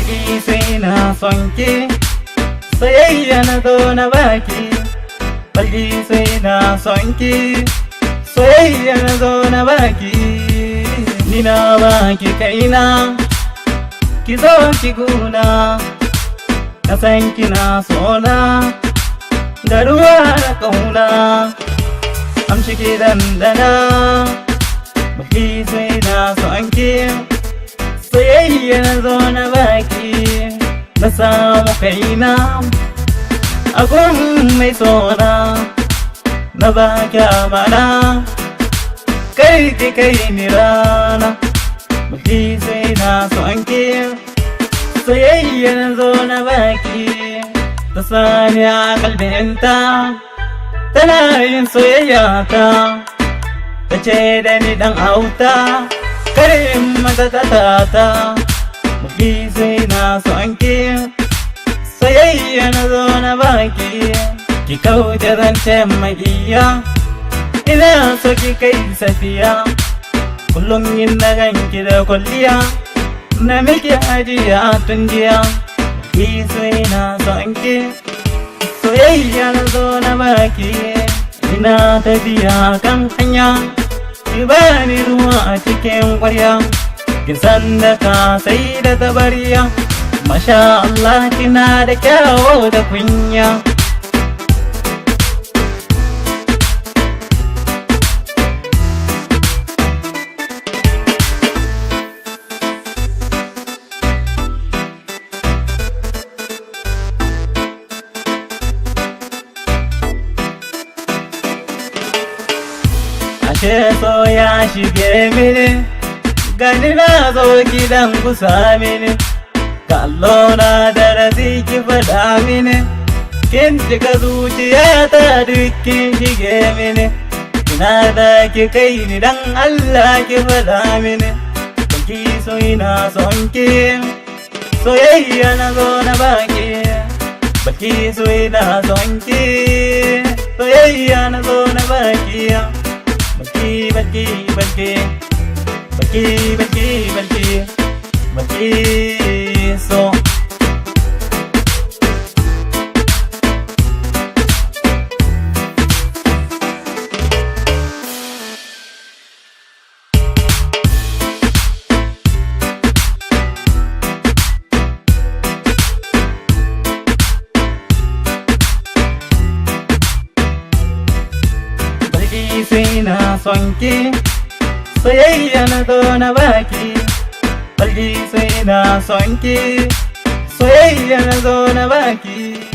Bilkisu ina son ki, soyayya na zo na baki. Bilkisu ina son ki, soyayya na zo na baki. Ni na baki kaina, ki zo ki guna, na san kina sona da ruwa na kauna. Amshi ki dandana, Bilkisu ina son ki, soyayya na zo na baki. Na samu kaina a gun mai sona, na baki amana, kai ki kai ni rana. Bilkisu ina son ki, soyayya na zo na baki. Ta sani a kalbinta, tana yin soyayya ta. Ta ce da ni dan auta, karin mata ta. Bilkisu ina son ki, soyayya na zo na baki. Ki kauce zancen magiya, ina so ki kai safiya. Kullum yin na ganki da kwalliya, na miki ajiya tun jiya. Bilkisu ina son ki, soyayya na zo na baki. Ina tafiya kan hanya, ki bani ruwa a cikin ƙwarya. Kin san da ka sai da tabariya, masha Allah kina da kyawo da kunya. Ashe so ya shige mini, gani na zo gidan kusa mini. Kallo na darasi ki faɗa mini, kin cika zuciya ta dukkin shige mini. Ina da ki kai ni dan Allah ki faɗa mini. Bilkisu ina son ki, soyayya na zo na baki. Bilkisu ina son ki, soyayya na zo na baki. Bilkisu. Bilkisu ina son ki, soyayya na zo na baki. Bilkisu ina son ki, soyayya na zo na baki.